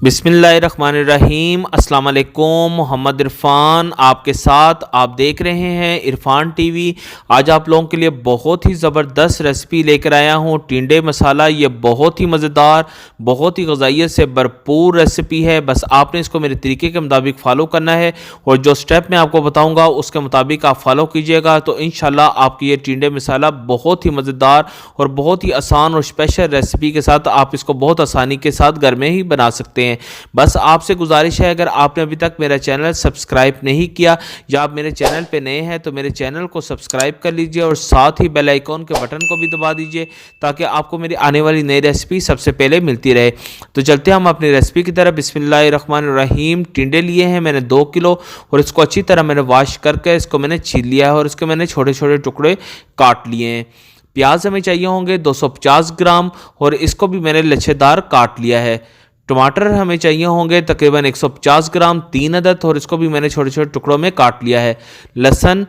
बिस्मिल्लाहिर्रहमानिर्रहीम। अस्सलाम वालेकुम। मोहम्मद इरफान आपके साथ, आप देख रहे हैं इरफान टीवी। आज आप लोगों के लिए बहुत ही ज़बरदस्त रेसिपी लेकर आया हूँ, टिंडे मसाला। ये बहुत ही मज़ेदार, बहुत ही ग़ज़ाइयत से भरपूर रेसिपी है। बस आपने इसको मेरे तरीके के मुताबिक फ़ॉलो करना है और जो स्टेप मैं आपको बताऊँगा उसके मुताबिक आप फॉलो कीजिएगा तो इंशाल्लाह आपकी ये टिंडे मसाला बहुत ही मज़ेदार और बहुत ही आसान और स्पेशल रेसिपी के साथ आप इसको बहुत आसानी के साथ घर में ही बना सकते हैं। बस आपसे गुजारिश है, अगर आपने अभी तक मेरा चैनल सब्सक्राइब नहीं किया या आप मेरे चैनल पे नए हैं तो मेरे चैनल को सब्सक्राइब कर लीजिए और साथ ही बेल आइकॉन के बटन को भी दबा दीजिए ताकि आपको मेरी आने वाली नई रेसिपी सबसे पहले मिलती रहे। तो चलते हैं हम अपनी रेसिपी की तरफ। बिस्मिल्लाहिर्रहमानिर्रहीम। टिंडे लिए हैं मैंने 2 किलो और इसको अच्छी तरह मैंने वॉश करके इसको मैंने छील लिया है और इसके मैंने छोटे छोटे टुकड़े काट लिए हैं। प्याज हमें चाहिए होंगे 250 ग्राम और इसको भी मैंने लच्छेदार काट लिया है। टमाटर हमें चाहिए होंगे तकरीबन 150 ग्राम 3 अदद और इसको भी मैंने छोटे छोटे टुकड़ों में काट लिया है। लहसुन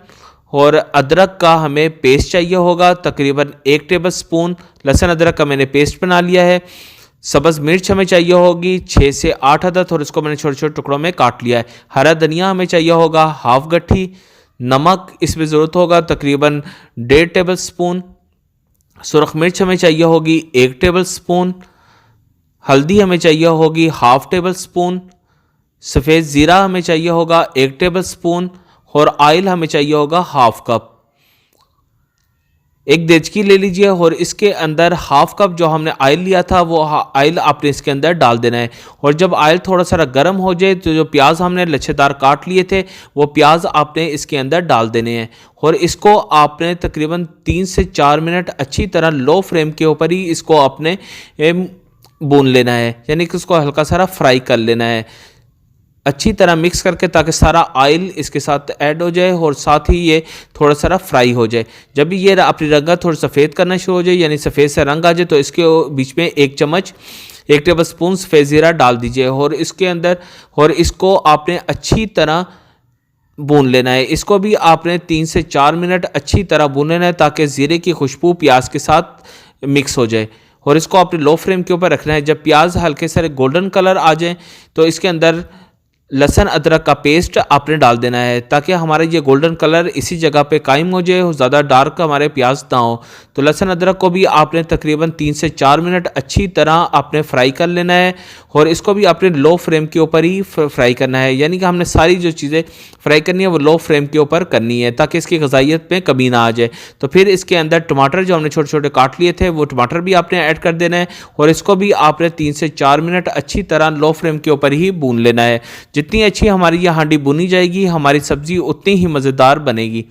और अदरक का हमें पेस्ट चाहिए होगा तकरीबन 1 टेबल स्पून लहसुन अदरक का मैंने पेस्ट बना लिया है। सब्ज़ मिर्च हमें चाहिए होगी 6 से 8 अदद और इसको मैंने छोटे छोटे टुकड़ों में काट लिया है। हरा धनिया हमें चाहिए होगा हाफ गट्ठी। नमक इसमें ज़रूरत होगा तकरीबन 1.5 टेबल स्पून। सुरख मिर्च हमें चाहिए होगी 1 टेबल स्पून। हल्दी हमें चाहिए होगी हाफ टेबल स्पून। सफ़ेद ज़ीरा हमें चाहिए होगा 1 टेबल स्पून और ऑयल हमें चाहिए होगा हाफ कप। एक देचकी ले लीजिए और इसके अंदर हाफ कप जो हमने ऑयल लिया था वो ऑयल आपने इसके अंदर डाल देना है और जब ऑयल थोड़ा सा गर्म हो जाए तो जो प्याज हमने लच्छेदार काट लिए थे वो प्याज आपने इसके अंदर डाल देने हैं और इसको आपने तकरीबन 3 से 4 मिनट अच्छी तरह लो फ्लेम के ऊपर ही इसको आपने भून लेना है, यानी कि उसको हल्का सारा फ्राई कर लेना है अच्छी तरह मिक्स करके ताकि सारा ऑयल इसके साथ ऐड हो जाए और साथ ही ये थोड़ा सारा फ्राई हो जाए। जब भी ये अपनी रंगत थोड़ा सफ़ेद करना शुरू हो जाए यानी सफ़ेद से रंग आ जाए तो इसके बीच में 1 टेबल स्पून सफ़ेद ज़ीरा डाल दीजिए और इसके अंदर और इसको आपने अच्छी तरह भून लेना है। इसको भी आपने 3 से 4 मिनट अच्छी तरह भून लेना है ताकि ज़ीरे की खुशबू प्याज के साथ मिक्स हो जाए और इसको आपने लो फ्लेम के ऊपर रखना है। जब प्याज हल्के सारे गोल्डन कलर आ जाए तो इसके अंदर लहसुन अदरक का पेस्ट आपने डाल देना है ताकि हमारे ये गोल्डन कलर इसी जगह पे कायम हो जाए और ज़्यादा डार्क हमारे प्याज ना हो। तो लहसुन अदरक को भी आपने तकरीबन 3 से 4 मिनट अच्छी तरह आपने फ्राई कर लेना है और इसको भी आपने लो फ्लेम के ऊपर ही फ्राई करना है, यानी कि हमने सारी जो चीज़ें फ्राई करनी है वो लो फ्लेम के ऊपर करनी है ताकि इसकी ग़ज़ाइयत में कमी ना आ जाए। तो फिर इसके अंदर टमाटर जो हमने छोटे छोटे काट लिए थे वो टमाटर भी आपने ऐड कर देना है और इसको भी आपने 3 से 4 मिनट अच्छी तरह लो फ्लेम के ऊपर ही भून लेना है। जितनी अच्छी हमारी ये हांडी भुनी जाएगी हमारी सब्ज़ी उतनी ही मज़ेदार बनेगी।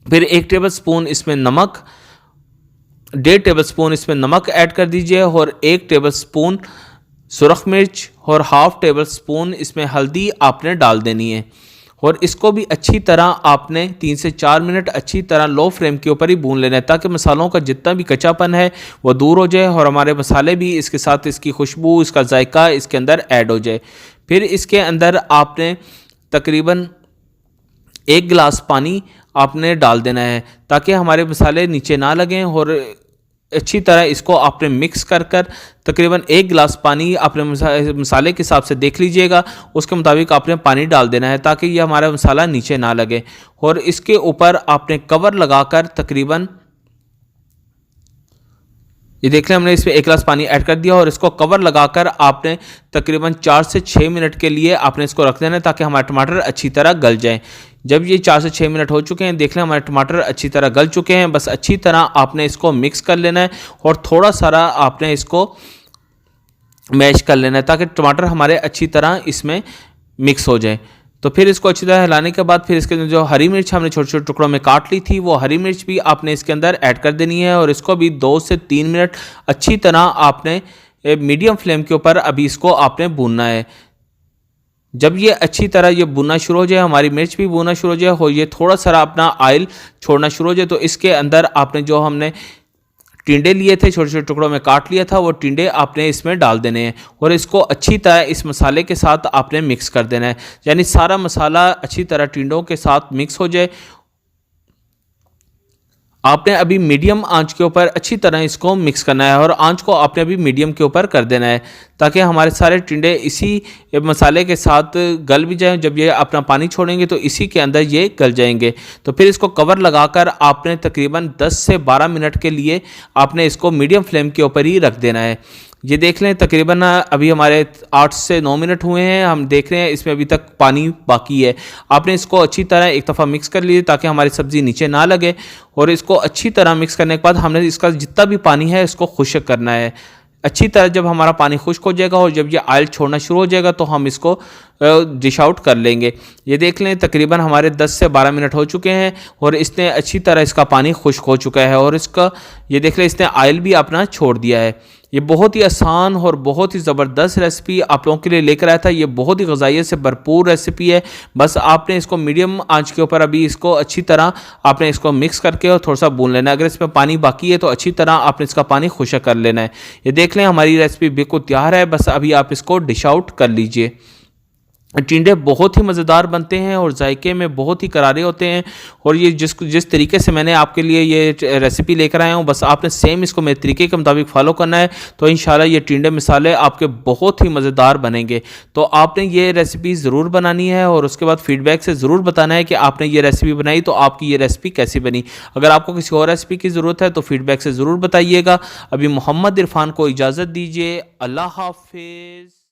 फिर 1 टेबल स्पून इसमें नमक, 1.5 टेबल स्पून इसमें नमक ऐड कर दीजिए और 1 टेबल स्पून सुरख मिर्च और हाफ टेबल स्पून इसमें हल्दी आपने डाल देनी है और इसको भी अच्छी तरह आपने 3 से 4 मिनट अच्छी तरह लो फ्लेम के ऊपर ही भून लेना है ताकि मसालों का जितना भी कच्चापन है वो दूर हो जाए और हमारे मसाले भी इसके साथ इसकी खुशबू इसका जायका इसके अंदर ऐड हो जाए। फिर इसके अंदर आपने तकरीबन 1 गिलास पानी आपने डाल देना है ताकि हमारे मसाले नीचे ना लगें और अच्छी तरह इसको आपने मिक्स कर तकरीबन 1 गिलास पानी आपने मसाले के हिसाब से देख लीजिएगा, उसके मुताबिक आपने पानी डाल देना है ताकि ये हमारा मसाला नीचे ना लगे। और इसके ऊपर आपने कवर लगाकर तकरीबन ये देख लें हमने इसमें 1 गिलास पानी ऐड कर दिया और इसको कवर लगाकर आपने तकरीबन 4 से 6 मिनट के लिए आपने इसको रख देना है ताकि हमारे टमाटर अच्छी तरह गल जाएं। जब ये 4 से 6 मिनट हो चुके हैं देख लें हमारे टमाटर अच्छी तरह गल चुके हैं। बस अच्छी तरह आपने इसको मिक्स कर लेना है और थोड़ा सारा आपने इसको मैश कर लेना है ताकि टमाटर हमारे अच्छी तरह इसमें मिक्स हो जाए। तो फिर इसको अच्छी तरह हिलाने के बाद फिर इसके अंदर जो हरी मिर्च हमने छोटे छोटे टुकड़ों में काट ली थी वो हरी मिर्च भी आपने इसके अंदर ऐड कर देनी है और इसको भी 2 से 3 मिनट अच्छी तरह आपने मीडियम फ्लेम के ऊपर अभी इसको आपने भूनना है। जब ये अच्छी तरह ये भुनना शुरू हो जाए हमारी मिर्च भी भुनना शुरू हो जाए और ये थोड़ा सा अपना ऑयल छोड़ना शुरू हो जाए तो इसके अंदर आपने जो हमने टिंडे लिए थे छोटे छोटे टुकड़ों में काट लिया था वो टिंडे आपने इसमें डाल देने हैं और इसको अच्छी तरह इस मसाले के साथ आपने मिक्स कर देना है, यानी सारा मसाला अच्छी तरह टिंडों के साथ मिक्स हो जाए। आपने अभी मीडियम आंच के ऊपर अच्छी तरह इसको मिक्स करना है और आंच को आपने अभी मीडियम के ऊपर कर देना है ताकि हमारे सारे टिंडे इसी मसाले के साथ गल भी जाएं। जब ये अपना पानी छोड़ेंगे तो इसी के अंदर ये गल जाएंगे। तो फिर इसको कवर लगाकर आपने तकरीबन 10 से 12 मिनट के लिए आपने इसको मीडियम फ्लेम के ऊपर ही रख देना है। ये देख लें तकरीबन अभी हमारे 8 से 9 मिनट हुए हैं। हम देख रहे हैं इसमें अभी तक पानी बाकी है। आपने इसको अच्छी तरह एक दफ़ा मिक्स कर लीजिए ताकि हमारी सब्ज़ी नीचे ना लगे। और इसको अच्छी तरह मिक्स करने के बाद हमने इसका जितना भी पानी है इसको खुश्क करना है अच्छी तरह। जब हमारा पानी खुश्क हो जाएगा और जब ये ऑयल छोड़ना शुरू हो जाएगा तो हम इसको डिश आउट कर लेंगे। ये देख लें तकरीबन हमारे 10 से 12 मिनट हो चुके हैं और इसने अच्छी तरह इसका पानी खुश्क हो चुका है और इसका ये देख लें इसने ऑयल भी अपना छोड़ दिया है। ये बहुत ही आसान और बहुत ही ज़बरदस्त रेसिपी आप लोगों के लिए लेकर आया था। ये बहुत ही ग़िज़ाइयत से भरपूर रेसिपी है। बस आपने इसको मीडियम आंच के ऊपर अभी इसको अच्छी तरह आपने इसको मिक्स करके और थोड़ा सा भून लेना है। अगर इसमें पानी बाकी है तो अच्छी तरह आपने इसका पानी खुश्क कर लेना है। ये देख लें हमारी रेसिपी बिल्कुल तैयार है। बस अभी आप इसको डिश आउट कर लीजिए। टिंडे बहुत ही मज़ेदार बनते हैं और जायके में बहुत ही करारे होते हैं। और ये जिस तरीके से मैंने आपके लिए ये रेसिपी लेकर आया हूँ बस आपने सेम इसको मेरे तरीके के मुताबिक फ़ॉलो करना है तो इंशाल्लाह ये टिंडे मसाले आपके बहुत ही मज़ेदार बनेंगे। तो आपने ये रेसिपी ज़रूर बनानी है और उसके बाद फ़ीडबैक से ज़रूर बताना है कि आपने ये रेसिपी बनाई तो आपकी ये रेसिपी कैसी बनी। अगर आपको किसी और रेसिपी की ज़रूरत है तो फ़ीडबैक से ज़रूर बताइएगा। अभी मोहम्मद इरफान को इजाज़त दीजिए। अल्लाह हाफिज़।